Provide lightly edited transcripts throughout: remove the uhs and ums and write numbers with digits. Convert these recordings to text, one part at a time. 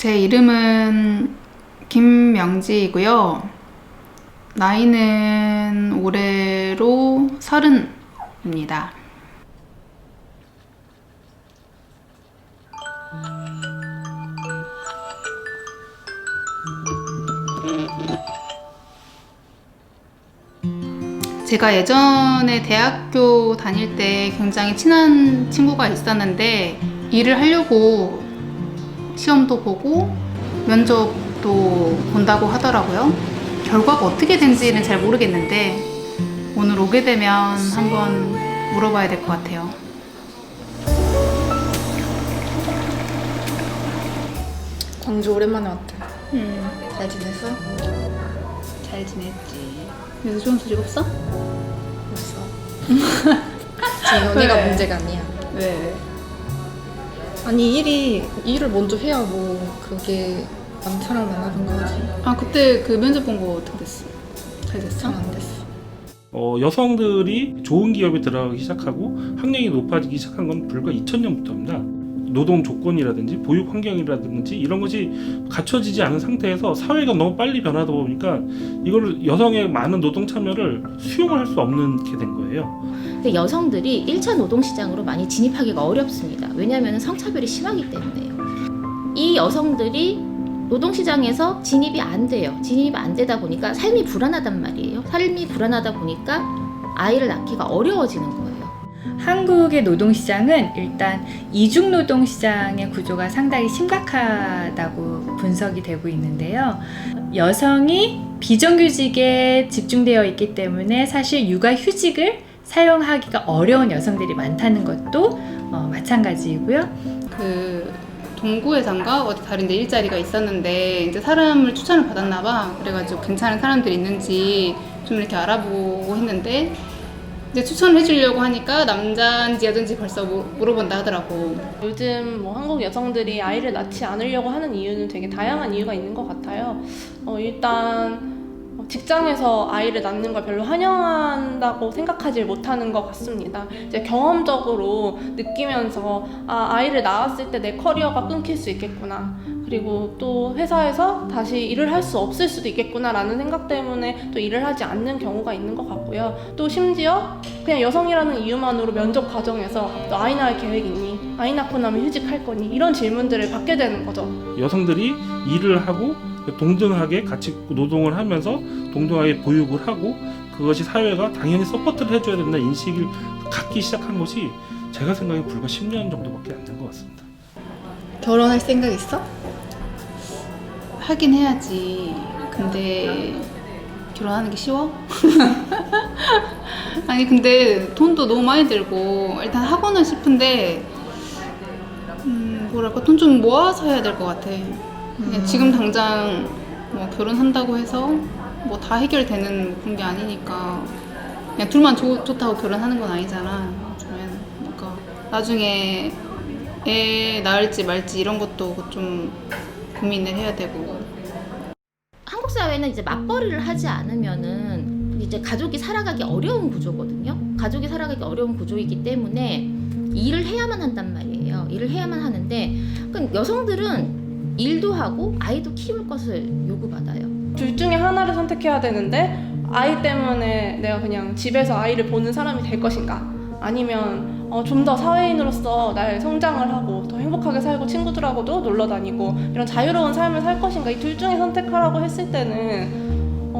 제 이름은 김명지이고요. 나이는 올해로 30입니다. 제가 예전에 대학교 다닐 때 굉장히 친한 친구가 있었는데 일을 하려고 시험도 보고 면접도 본다고 하더라고요. 결과가 어떻게 된지는 잘 모르겠는데 오늘 오게 되면 한번 물어봐야 될 것 같아요. 광주 오랜만에 왔대. 잘 지냈어? 잘 지냈지. 요새 좋은 소식 없어? 없어. 지금 연애가 왜? 문제가 아니야. 왜? 아니 일을 먼저 해야 뭐 그게 남처럼 안 하던가 하지. 아 그때 그 면접 본 거 어떻게 됐어? 잘 됐어? 잘 안 됐어. 여성들이 좋은 기업에 들어가기 시작하고 학력이 높아지기 시작한 건 불과 2000년부터입니다. 노동 조건이라든지 보육 환경이라든지 이런 것이 갖춰지지 않은 상태에서 사회가 너무 빨리 변하다 보니까 이걸 여성의 많은 노동 참여를 수용을 할 수 없는 게 된 거예요. 여성들이 1차 노동시장으로 많이 진입하기가 어렵습니다. 왜냐하면 성차별이 심하기 때문에요. 이 여성들이 노동시장에서 진입이 안 돼요. 진입이 안 되다 보니까 삶이 불안하단 말이에요. 삶이 불안하다 보니까 아이를 낳기가 어려워지는 거예요. 한국의 노동시장은 일단 이중노동시장의 구조가 상당히 심각하다고 분석이 되고 있는데요. 여성이 비정규직에 집중되어 있기 때문에 사실 육아휴직을 사용하기가 어려운 여성들이 많다는 것도 마찬가지이고요. 그 동구회장가 어디 다른데 일자리가 있었는데 이제 사람을 추천을 받았나 봐. 그래가지고 괜찮은 사람들이 있는지 좀 이렇게 알아보고 했는데 이제 추천을 해주려고 하니까 남자인지 여자인지 벌써 물어본다 하더라고. 요즘 뭐 한국 여성들이 아이를 낳지 않으려고 하는 이유는 되게 다양한 이유가 있는 것 같아요. 일단 직장에서 아이를 낳는 걸 별로 환영한다고 생각하지 못하는 것 같습니다. 이제 경험적으로 느끼면서 아이를 낳았을 때 내 커리어가 끊길 수 있겠구나. 그리고 또 회사에서 다시 일을 할 수 없을 수도 있겠구나라는 생각 때문에 또 일을 하지 않는 경우가 있는 것 같고요. 또 심지어 그냥 여성이라는 이유만으로 면접 과정에서 너 아이 낳을 계획 있니? 아이 낳고 나면 휴직할 거니? 이런 질문들을 받게 되는 거죠. 여성들이 일을 하고 동등하게 같이 노동을 하면서 동등하게 보육을 하고 그것이 사회가 당연히 서포트를 해줘야 된다는 인식을 갖기 시작한 것이 제가 생각에 불과 10년 정도밖에 안 된 것 같습니다. 결혼할 생각 있어? 하긴 해야지. 근데 결혼하는 게 쉬워? 아니 근데 돈도 너무 많이 들고 일단 하고는 싶은데 뭐랄까 돈 좀 모아서 해야 될 것 같아. 그냥 지금 당장 뭐 결혼한다고 해서 뭐 다 해결되는 그런 게 아니니까 그냥 둘만 좋다고 결혼하는 건 아니잖아. 그러니까 나중에 애 낳을지 말지 이런 것도 좀 고민을 해야 되고. 한국 사회는 이제 맞벌이를 하지 않으면은 이제 가족이 살아가기 어려운 구조거든요. 가족이 살아가기 어려운 구조이기 때문에 일을 해야만 한단 말이에요. 일을 해야만 하는데 그러니까 여성들은 일도 하고 아이도 키울 것을 요구받아요. 둘 중에 하나를 선택해야 되는데 아이 때문에 내가 그냥 집에서 아이를 보는 사람이 될 것인가? 아니면 좀 더 사회인으로서 날 성장을 하고 더 행복하게 살고 친구들하고도 놀러 다니고 이런 자유로운 삶을 살 것인가? 이 둘 중에 선택하라고 했을 때는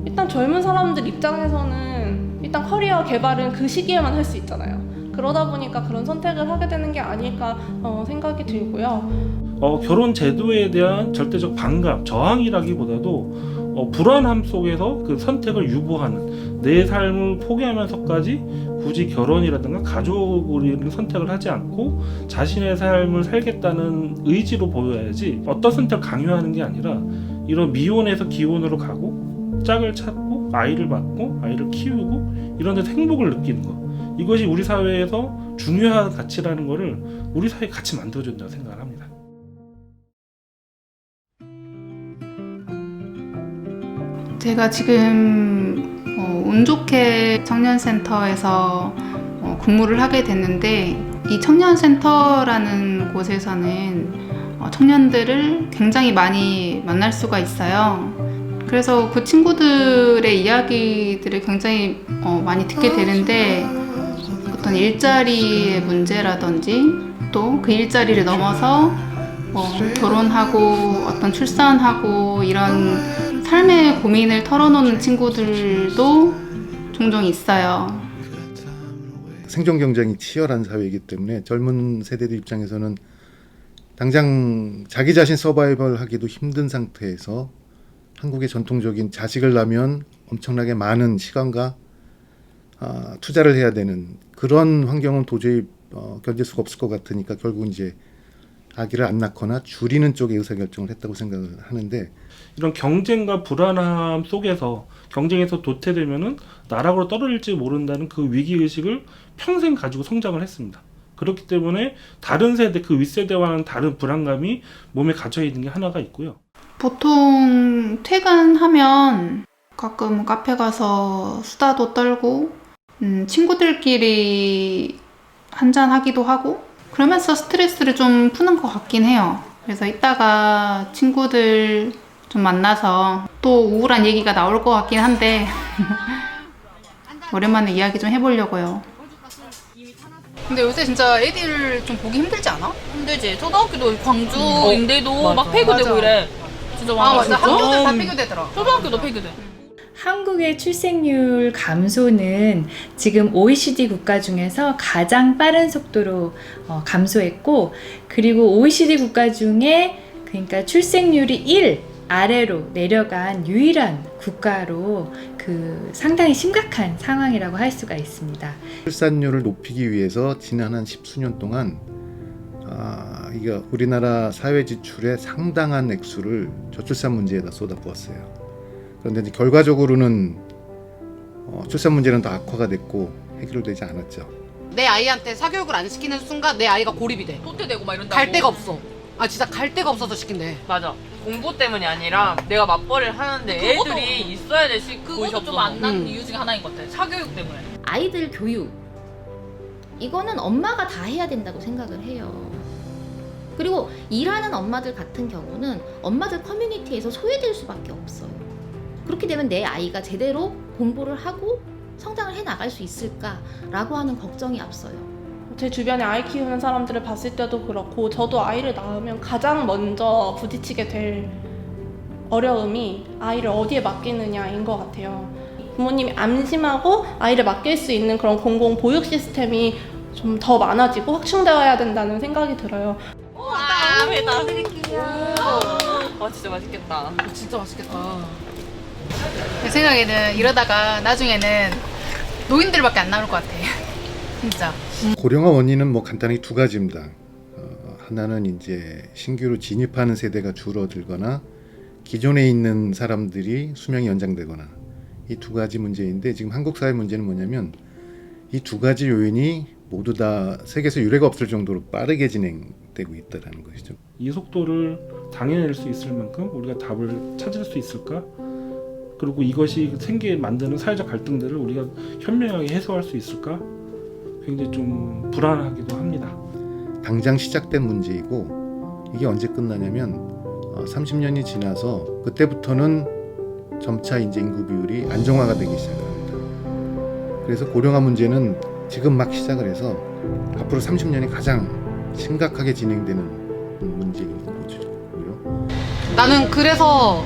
일단 젊은 사람들 입장에서는 일단 커리어 개발은 그 시기에만 할 수 있잖아요. 그러다 보니까 그런 선택을 하게 되는 게 아닐까 생각이 들고요. 결혼 제도에 대한 절대적 반감, 저항이라기보다도 불안함 속에서 그 선택을 유보하는 내 삶을 포기하면서까지 굳이 결혼이라든가 가족을 선택을 하지 않고 자신의 삶을 살겠다는 의지로 보여야지 어떤 선택을 강요하는 게 아니라 이런 미혼에서 기혼으로 가고 짝을 찾고 아이를 낳고 아이를 키우고 이런 데서 행복을 느끼는 것, 이것이 우리 사회에서 중요한 가치라는 것을 우리 사회에 같이 만들어준다고 생각을 합니다. 제가 지금 운 좋게 청년센터에서 근무를 하게 됐는데 이 청년센터라는 곳에서는 청년들을 굉장히 많이 만날 수가 있어요. 그래서 그 친구들의 이야기들을 굉장히 많이 듣게 되는데 어떤 일자리의 문제라든지 또 그 일자리를 넘어서 결혼하고 어떤 출산하고 이런 삶의 고민을 털어놓는 친구들도 종종 있어요. 생존 경쟁이 치열한 사회이기 때문에 젊은 세대들 입장에서는 당장 자기 자신 서바이벌 하기도 힘든 상태에서 한국의 전통적인 자식을 낳으면 엄청나게 많은 시간과 투자를 해야 되는 그런 환경은 도저히 견딜 수가 없을 것 같으니까 결국 이제 아기를 안 낳거나 줄이는 쪽에 의사결정을 했다고 생각을 하는데, 이런 경쟁과 불안함 속에서 경쟁에서 도태되면은 나락으로 떨어질지 모른다는 그 위기의식을 평생 가지고 성장을 했습니다. 그렇기 때문에 다른 세대, 그 윗세대와는 다른 불안감이 몸에 갇혀 있는 게 하나가 있고요. 보통 퇴근하면 가끔 카페 가서 수다도 떨고 친구들끼리 한잔하기도 하고 그러면서 스트레스를 좀 푸는 것 같긴 해요. 그래서 이따가 친구들 좀 만나서 또 우울한 얘기가 나올 것 같긴 한데 오랜만에 이야기 좀 해보려고요. 근데 요새 진짜 애들 좀 보기 힘들지 않아? 힘들지. 초등학교도 광주인데도 막 폐교되고 맞아. 이래. 진짜 아 많아. 맞아. 학교들 다 폐교되더라. 초등학교도 폐교돼. 한국의 출생률 감소는 지금 OECD 국가 중에서 가장 빠른 속도로 감소했고, 그리고 OECD 국가 중에 그러니까 출생률이 1 아래로 내려간 유일한 국가로 상당히 심각한 상황이라고 할 수가 있습니다. 출산율을 높이기 위해서 지난 한 10수년 동안 이게 우리나라 사회 지출의 상당한 액수를 저출산 문제에다 쏟아부었어요. 그런데 이제 결과적으로는 출산 문제는 더 악화가 됐고 해결되지 않았죠. 내 아이한테 사교육을 안 시키는 순간 내 아이가 고립이 돼. 도태되고 막 이런다고. 갈 데가 없어. 아 진짜 갈 데가 없어서 시킨대. 맞아. 공부 때문이 아니라 내가 맞벌이를 하는데 애들이 있어야 될 곳이 없어. 그것도 좀 안 낳는 이유 중에 하나인 것 같아. 사교육 때문에. 아이들 교육 이거는 엄마가 다 해야 된다고 생각을 해요. 그리고 일하는 엄마들 같은 경우는 엄마들 커뮤니티에서 소외될 수밖에 없어요. 그렇게 되면 내 아이가 제대로 공부를 하고 성장을 해 나갈 수 있을까라고 하는 걱정이 앞서요. 제 주변에 아이 키우는 사람들을 봤을 때도 그렇고 저도 아이를 낳으면 가장 먼저 부딪히게 될 어려움이 아이를 어디에 맡기느냐인 것 같아요. 부모님이 안심하고 아이를 맡길 수 있는 그런 공공 보육 시스템이 좀 더 많아지고 확충되어야 된다는 생각이 들어요. 와, 배다 드릴게요. 와, 진짜 맛있겠다. 진짜 맛있겠다. 제 생각에는 이러다가 나중에는 노인들밖에 안 나올 것 같아. 진짜. 고령화 원인은 뭐 간단히 두 가지입니다. 하나는 이제 신규로 진입하는 세대가 줄어들거나 기존에 있는 사람들이 수명이 연장되거나, 이 두 가지 문제인데, 지금 한국 사회 문제는 뭐냐면 이 두 가지 요인이 모두 다 세계에서 유례가 없을 정도로 빠르게 진행되고 있다는 것이죠. 이 속도를 당해낼 수 있을 만큼 우리가 답을 찾을 수 있을까? 그리고 이것이 만드는 사회적 갈등들을 우리가 현명하게 해소할 수 있을까? 굉장히 좀 불안하기도 합니다. 당장 시작된 문제이고, 이게 언제 끝나냐면 30년이 지나서 그때부터는 점차 이제 인구 비율이 안정화가 되기 시작합니다. 그래서 고령화 문제는 지금 막 시작을 해서 앞으로 30년이 가장 심각하게 진행되는 문제인 거죠. 나는 그래서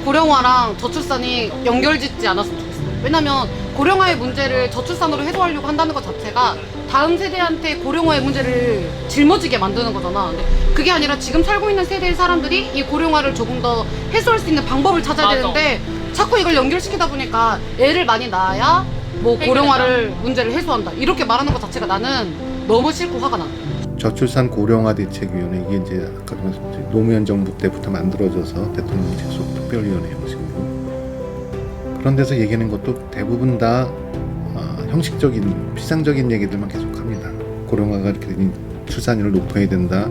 고령화랑 저출산이 연결짓지 않았으면 좋겠어. 왜냐면 고령화의 문제를 저출산으로 해소하려고 한다는 것 자체가 다음 세대한테 고령화의 문제를 짊어지게 만드는 거잖아. 근데 그게 아니라 지금 살고 있는 세대의 사람들이 이 고령화를 조금 더 해소할 수 있는 방법을 찾아야 되는데 자꾸 이걸 연결시키다 보니까 애를 많이 낳아야 뭐 고령화를 문제를 해소한다 이렇게 말하는 것 자체가 나는 너무 싫고 화가 나. 저출산 고령화 대책위원회, 이게 이제 아까 말씀드린 노무현 정부 때부터 만들어져서 대통령 직속 특별위원회 형식으로, 그런 데서 얘기하는 것도 대부분 다 형식적인 피상적인 얘기들만 계속합니다. 고령화가 이렇게 되니 출산율을 높여야 된다,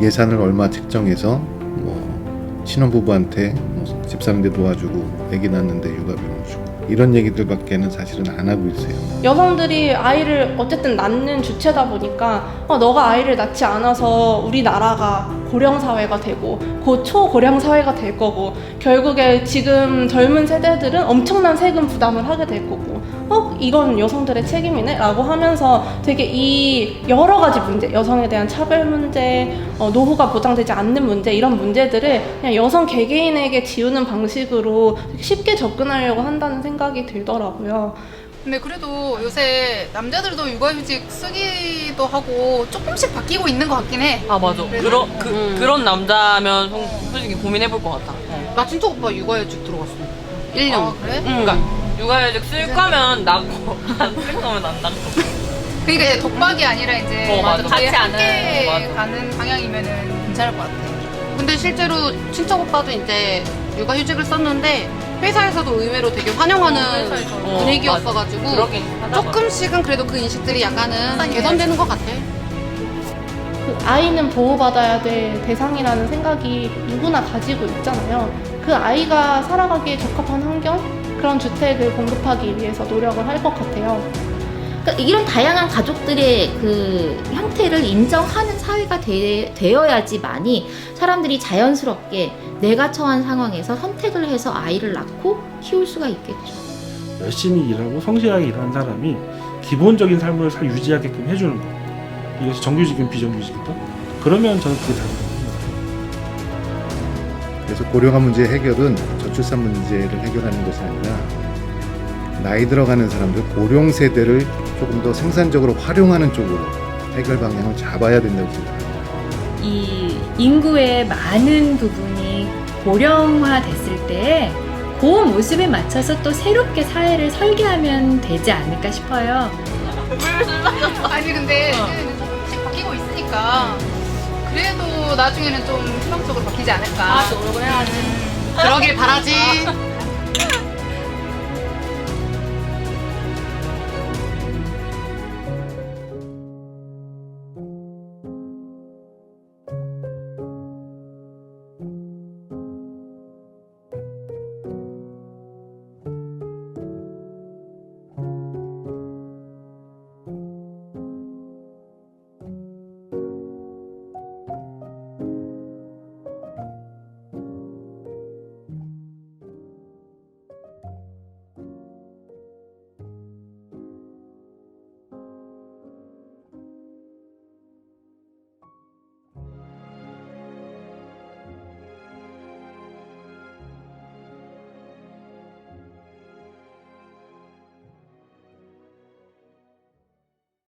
예산을 얼마 책정해서 뭐 신혼부부한테 뭐 집 사는데 도와주고 아기 낳는데 육아비용 주고, 이런 얘기들밖에는 사실은 안 하고 있어요. 여성들이 아이를 어쨌든 낳는 주체다 보니까 너가 아이를 낳지 않아서 우리나라가 고령 사회가 되고 곧 초고령 사회가 될 거고 결국에 지금 젊은 세대들은 엄청난 세금 부담을 하게 될 거고 이건 여성들의 책임이네 라고 하면서 되게 이 여러 가지 문제, 여성에 대한 차별 문제, 노후가 보장되지 않는 문제, 이런 문제들을 그냥 여성 개개인에게 지우는 방식으로 쉽게 접근하려고 한다는 생각이 들더라고요. 근데 그래도 요새 남자들도 육아휴직 쓰기도 하고 조금씩 바뀌고 있는 것 같긴 해. 아 맞아. 그래서- 그런 남자면 솔직히 고민해볼 것 같아. 나 진짜 오빠 육아휴직 들어갔어. 1년. 아, 그래? 그러니까 육아휴직 쓸 거면 낳고 안 쓸 거면 안 낳고. 그러니까 이제 독박이 아니라 이제 맞아. 같이 같이 함께 맞아. 가는 방향이면은 괜찮을 것 같아. 근데 실제로 친척 오빠도 이제 육아휴직을 썼는데 회사에서도 의외로 되게 환영하는 분위기였어가지고 그러긴 하다. 조금씩은 그래도 그 인식들이 약간은 개선되는 것 같아. 그 아이는 보호받아야 될 대상이라는 생각이 누구나 가지고 있잖아요. 그 아이가 살아가기에 적합한 환경, 그런 주택을 공급하기 위해서 노력을 할 것 같아요. 그러니까 이런 다양한 가족들의 그 형태를 인정하는 사회가 되어야지만이 사람들이 자연스럽게 내가 처한 상황에서 선택을 해서 아이를 낳고 키울 수가 있겠죠. 열심히 일하고 성실하게 일하는 사람이 기본적인 삶을 유지하게끔 해주는 거. 이것이 정규직이든 비정규직이든. 그러면 저는 그게 답입니다. 그래서 고령화 문제 해결은 저출산 문제를 해결하는 것이 아니라 나이 들어가는 사람들, 고령 세대를 조금 더 생산적으로 활용하는 쪽으로 해결 방향을 잡아야 된다고 생각합니다. 이 인구의 많은 부분이 고령화 됐을 때 그 모습에 맞춰서 또 새롭게 사회를 설계하면 되지 않을까 싶어요. 아니 근데 이제는 조금씩 바뀌고 있으니까 그래도 나중에는 좀 희망적으로 바뀌지 않을까. 노력을 해야지. 그러길 바라지.